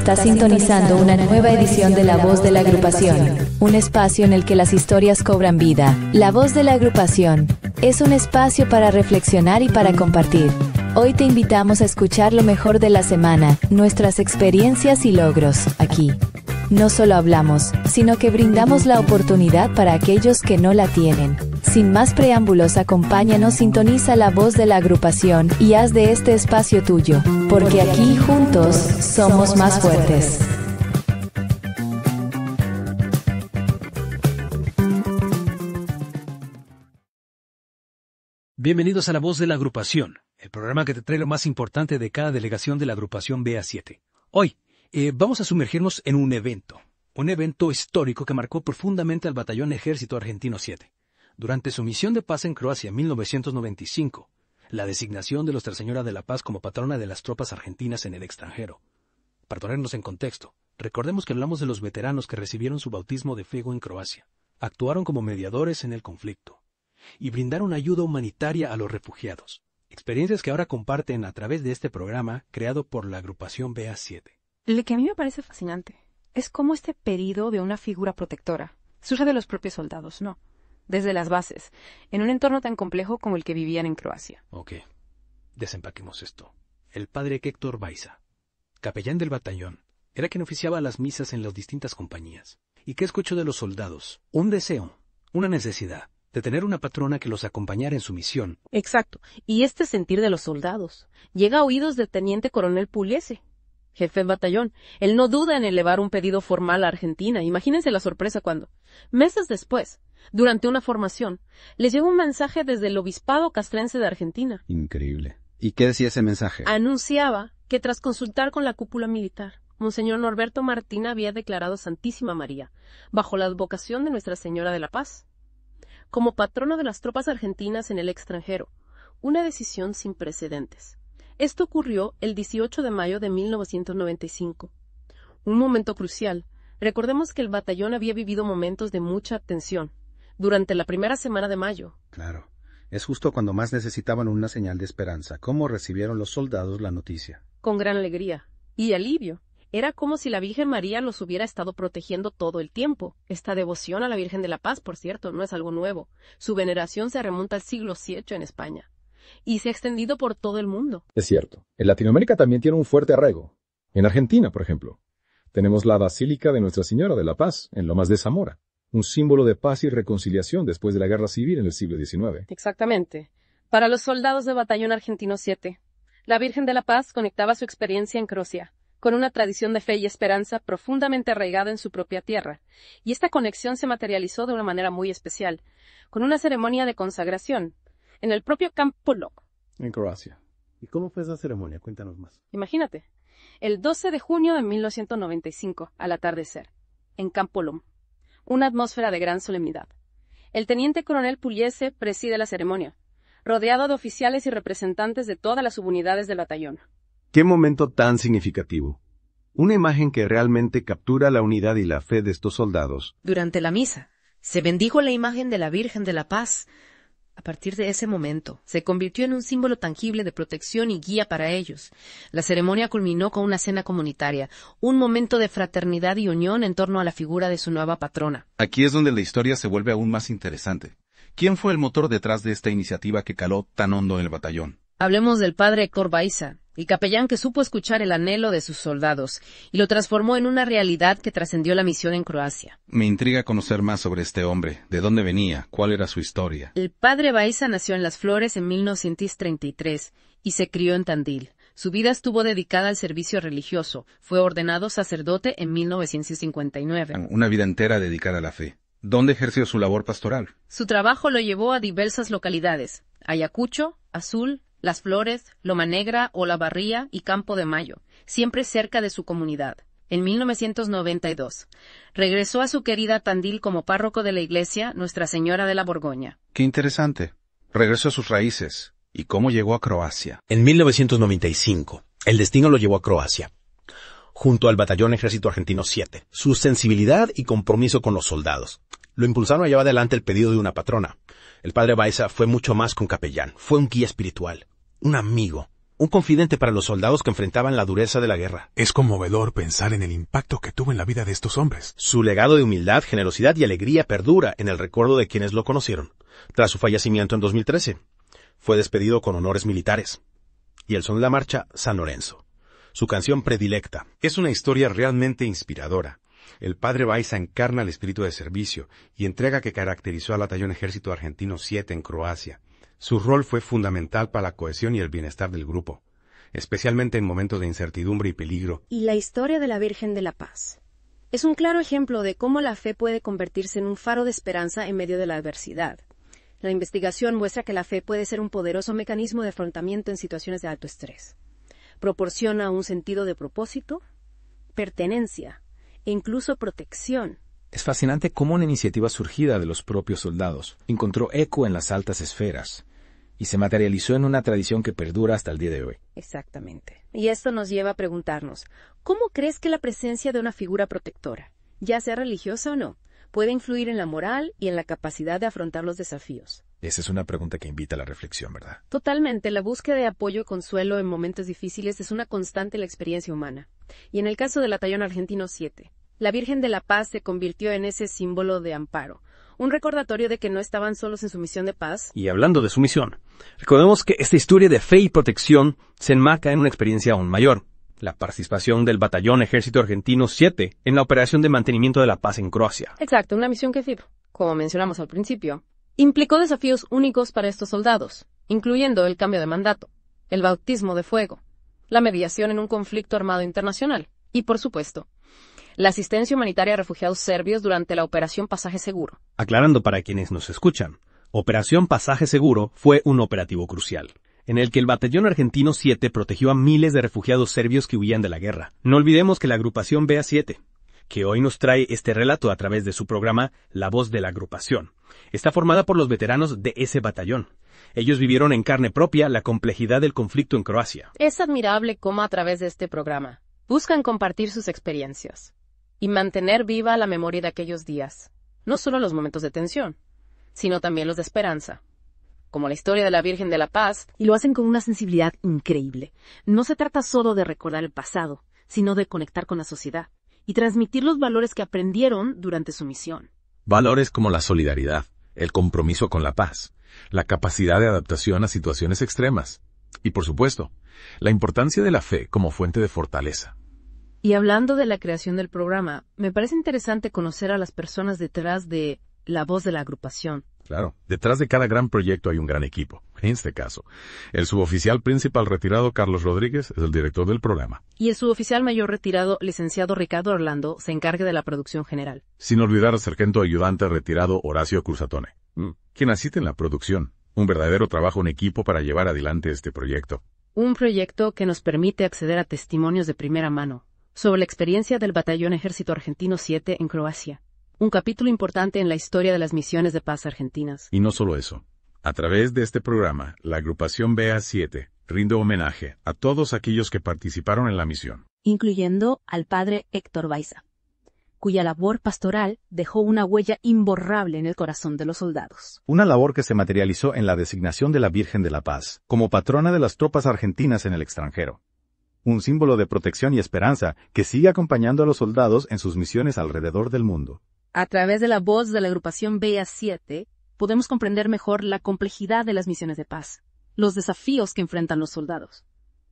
Está sintonizando una nueva edición de La Voz de la Agrupación, un espacio en el que las historias cobran vida. La Voz de la Agrupación es un espacio para reflexionar y para compartir. Hoy te invitamos a escuchar lo mejor de la semana, nuestras experiencias y logros, aquí. No solo hablamos, sino que brindamos la oportunidad para aquellos que no la tienen. Sin más preámbulos, acompáñanos, sintoniza La Voz de la Agrupación y haz de este espacio tuyo, porque aquí juntos somos más fuertes. Bienvenidos a La Voz de la Agrupación, el programa que te trae lo más importante de cada delegación de la agrupación BA7. Hoy, vamos a sumergirnos en un evento histórico que marcó profundamente al Batallón Ejército Argentino 7. Durante su misión de paz en Croacia en 1995, la designación de Nuestra Señora de la Paz como patrona de las tropas argentinas en el extranjero. Para ponernos en contexto, recordemos que hablamos de los veteranos que recibieron su bautismo de fuego en Croacia, actuaron como mediadores en el conflicto y brindaron ayuda humanitaria a los refugiados. Experiencias que ahora comparten a través de este programa creado por la agrupación BA7. Lo que a mí me parece fascinante es cómo este pedido de una figura protectora surge de los propios soldados, ¿no? Desde las bases, en un entorno tan complejo como el que vivían en Croacia. Ok, desempaquemos esto. El padre Héctor Baiza, capellán del batallón, era quien oficiaba las misas en las distintas compañías. ¿Y qué escuchó de los soldados? Un deseo, una necesidad de tener una patrona que los acompañara en su misión. Exacto, y este sentir de los soldados llega a oídos del teniente coronel Pugliese, jefe del batallón. Él no duda en elevar un pedido formal a Argentina. Imagínense la sorpresa cuando, meses después, durante una formación, les llegó un mensaje desde el obispado castrense de Argentina. Increíble. ¿Y qué decía ese mensaje? Anunciaba que tras consultar con la cúpula militar, Monseñor Norberto Martín había declarado Santísima María, bajo la advocación de Nuestra Señora de la Paz, como patrono de las tropas argentinas en el extranjero, una decisión sin precedentes. Esto ocurrió el 18 de mayo de 1995. Un momento crucial. Recordemos que el batallón había vivido momentos de mucha tensión durante la primera semana de mayo. Claro, es justo cuando más necesitaban una señal de esperanza. ¿Cómo recibieron los soldados la noticia? Con gran alegría y alivio. Era como si la Virgen María los hubiera estado protegiendo todo el tiempo. Esta devoción a la Virgen de la Paz, por cierto, no es algo nuevo. Su veneración se remonta al siglo VIII en España y se ha extendido por todo el mundo. Es cierto. En Latinoamérica también tiene un fuerte arraigo. En Argentina, por ejemplo, tenemos la Basílica de Nuestra Señora de la Paz, en Lomas de Zamora, un símbolo de paz y reconciliación después de la Guerra Civil en el siglo XIX. Exactamente. Para los soldados del Batallón Argentino 7, la Virgen de la Paz conectaba su experiencia en Croacia con una tradición de fe y esperanza profundamente arraigada en su propia tierra, y esta conexión se materializó de una manera muy especial, con una ceremonia de consagración en el propio Campo Lom. En Croacia. ¿Y cómo fue esa ceremonia? Cuéntanos más. Imagínate, el 12 de junio de 1995, al atardecer, en Campo Lom, una atmósfera de gran solemnidad. El teniente coronel Pugliese preside la ceremonia, rodeado de oficiales y representantes de todas las subunidades del batallón. ¡Qué momento tan significativo! Una imagen que realmente captura la unidad y la fe de estos soldados. Durante la misa, se bendijo la imagen de la Virgen de la Paz. A partir de ese momento, se convirtió en un símbolo tangible de protección y guía para ellos. La ceremonia culminó con una cena comunitaria, un momento de fraternidad y unión en torno a la figura de su nueva patrona. Aquí es donde la historia se vuelve aún más interesante. ¿Quién fue el motor detrás de esta iniciativa que caló tan hondo en el batallón? Hablemos del padre Héctor Baiza, el capellán que supo escuchar el anhelo de sus soldados y lo transformó en una realidad que trascendió la misión en Croacia. Me intriga conocer más sobre este hombre, de dónde venía, cuál era su historia. El padre Baiza nació en Las Flores en 1933 y se crió en Tandil. Su vida estuvo dedicada al servicio religioso. Fue ordenado sacerdote en 1959. Una vida entera dedicada a la fe. ¿Dónde ejerció su labor pastoral? Su trabajo lo llevó a diversas localidades: Ayacucho, Azul, Las Flores, Loma Negra, Olavarría y Campo de Mayo, siempre cerca de su comunidad. En 1992, regresó a su querida Tandil como párroco de la iglesia Nuestra Señora de la Borgoña. Qué interesante. Regresó a sus raíces. ¿Y cómo llegó a Croacia? En 1995, el destino lo llevó a Croacia, junto al Batallón Ejército Argentino 7. Su sensibilidad y compromiso con los soldados lo impulsaron a llevar adelante el pedido de una patrona. El padre Baiza fue mucho más que un capellán, fue un guía espiritual, un amigo, un confidente para los soldados que enfrentaban la dureza de la guerra. Es conmovedor pensar en el impacto que tuvo en la vida de estos hombres. Su legado de humildad, generosidad y alegría perdura en el recuerdo de quienes lo conocieron. Tras su fallecimiento en 2013, fue despedido con honores militares. Y el son de la marcha, San Lorenzo, su canción predilecta. Es una historia realmente inspiradora. El padre Bajsa encarna el espíritu de servicio y entrega que caracterizó al Batallón Ejército Argentino 7 en Croacia. Su rol fue fundamental para la cohesión y el bienestar del grupo, especialmente en momentos de incertidumbre y peligro. Y la historia de la Virgen de la Paz es un claro ejemplo de cómo la fe puede convertirse en un faro de esperanza en medio de la adversidad. La investigación muestra que la fe puede ser un poderoso mecanismo de afrontamiento en situaciones de alto estrés. Proporciona un sentido de propósito, pertenencia e incluso protección. Es fascinante cómo una iniciativa surgida de los propios soldados encontró eco en las altas esferas y se materializó en una tradición que perdura hasta el día de hoy. Exactamente. Y esto nos lleva a preguntarnos, ¿cómo crees que la presencia de una figura protectora, ya sea religiosa o no, puede influir en la moral y en la capacidad de afrontar los desafíos? Esa es una pregunta que invita a la reflexión, ¿verdad? Totalmente. La búsqueda de apoyo y consuelo en momentos difíciles es una constante en la experiencia humana. Y en el caso del Batallón Argentino 7, la Virgen de la Paz se convirtió en ese símbolo de amparo, un recordatorio de que no estaban solos en su misión de paz. Y hablando de su misión, recordemos que esta historia de fe y protección se enmarca en una experiencia aún mayor, la participación del Batallón Ejército Argentino 7 en la operación de mantenimiento de la paz en Croacia. Exacto, una misión que, como mencionamos al principio, implicó desafíos únicos para estos soldados, incluyendo el cambio de mandato, el bautismo de fuego, la mediación en un conflicto armado internacional y, por supuesto, la asistencia humanitaria a refugiados serbios durante la Operación Pasaje Seguro. Aclarando para quienes nos escuchan, Operación Pasaje Seguro fue un operativo crucial, en el que el Batallón Argentino 7 protegió a miles de refugiados serbios que huían de la guerra. No olvidemos que la agrupación BA7, que hoy nos trae este relato a través de su programa La Voz de la Agrupación, está formada por los veteranos de ese batallón. Ellos vivieron en carne propia la complejidad del conflicto en Croacia. Es admirable cómo a través de este programa buscan compartir sus experiencias y mantener viva la memoria de aquellos días, no solo los momentos de tensión, sino también los de esperanza, como la historia de la Virgen de la Paz. Y lo hacen con una sensibilidad increíble. No se trata solo de recordar el pasado, sino de conectar con la sociedad y transmitir los valores que aprendieron durante su misión. Valores como la solidaridad, el compromiso con la paz, la capacidad de adaptación a situaciones extremas y, por supuesto, la importancia de la fe como fuente de fortaleza. Y hablando de la creación del programa, me parece interesante conocer a las personas detrás de La Voz de la Agrupación. Claro, detrás de cada gran proyecto hay un gran equipo. En este caso, el suboficial principal retirado Carlos Rodríguez es el director del programa. Y el suboficial mayor retirado, licenciado Ricardo Orlando, se encarga de la producción general. Sin olvidar al sargento ayudante retirado Horacio Cruzatone, quien asiste en la producción. Un verdadero trabajo en equipo para llevar adelante este proyecto. Un proyecto que nos permite acceder a testimonios de primera mano sobre la experiencia del Batallón Ejército Argentino 7 en Croacia. Un capítulo importante en la historia de las misiones de paz argentinas. Y no solo eso. A través de este programa, la agrupación BA7 rinde homenaje a todos aquellos que participaron en la misión, incluyendo al padre Héctor Bajsa, cuya labor pastoral dejó una huella imborrable en el corazón de los soldados. Una labor que se materializó en la designación de la Virgen de la Paz como patrona de las tropas argentinas en el extranjero. Un símbolo de protección y esperanza que sigue acompañando a los soldados en sus misiones alrededor del mundo. A través de la voz de la agrupación BA7, podemos comprender mejor la complejidad de las misiones de paz, los desafíos que enfrentan los soldados,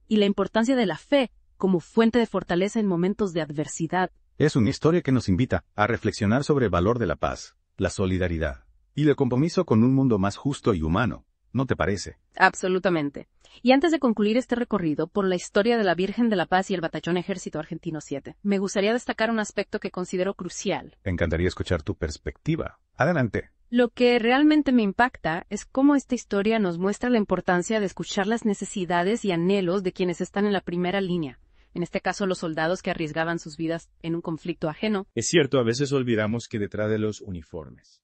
y la importancia de la fe como fuente de fortaleza en momentos de adversidad. Es una historia que nos invita a reflexionar sobre el valor de la paz, la solidaridad y el compromiso con un mundo más justo y humano. ¿No te parece? Absolutamente. Y antes de concluir este recorrido por la historia de la Virgen de la Paz y el Batallón Ejército Argentino 7, me gustaría destacar un aspecto que considero crucial. Me encantaría escuchar tu perspectiva. Adelante. Lo que realmente me impacta es cómo esta historia nos muestra la importancia de escuchar las necesidades y anhelos de quienes están en la primera línea. En este caso, los soldados que arriesgaban sus vidas en un conflicto ajeno. Es cierto, a veces olvidamos que detrás de los uniformes,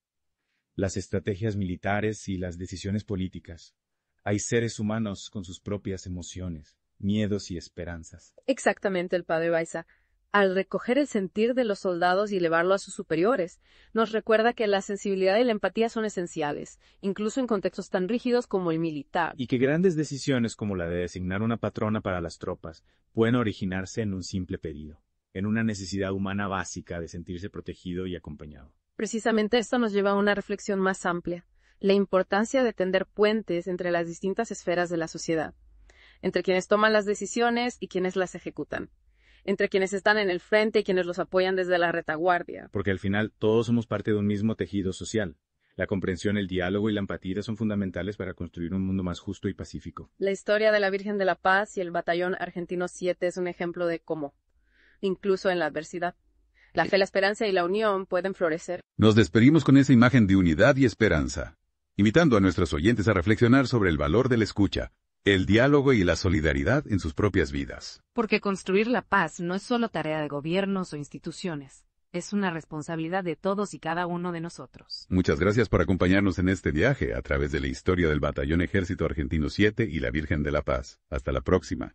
las estrategias militares y las decisiones políticas, hay seres humanos con sus propias emociones, miedos y esperanzas. Exactamente, el padre Bajsa. Al recoger el sentir de los soldados y elevarlo a sus superiores, nos recuerda que la sensibilidad y la empatía son esenciales, incluso en contextos tan rígidos como el militar. Y que grandes decisiones como la de designar una patrona para las tropas pueden originarse en un simple pedido, en una necesidad humana básica de sentirse protegido y acompañado. Precisamente esto nos lleva a una reflexión más amplia, la importancia de tender puentes entre las distintas esferas de la sociedad, entre quienes toman las decisiones y quienes las ejecutan, entre quienes están en el frente y quienes los apoyan desde la retaguardia. Porque al final todos somos parte de un mismo tejido social. La comprensión, el diálogo y la empatía son fundamentales para construir un mundo más justo y pacífico. La historia de la Virgen de la Paz y el Batallón Argentino 7 es un ejemplo de cómo, incluso en la adversidad, la fe, la esperanza y la unión pueden florecer. Nos despedimos con esa imagen de unidad y esperanza, invitando a nuestros oyentes a reflexionar sobre el valor de la escucha, el diálogo y la solidaridad en sus propias vidas. Porque construir la paz no es solo tarea de gobiernos o instituciones, es una responsabilidad de todos y cada uno de nosotros. Muchas gracias por acompañarnos en este viaje a través de la historia del Batallón Ejército Argentino 7 y la Virgen de la Paz. Hasta la próxima.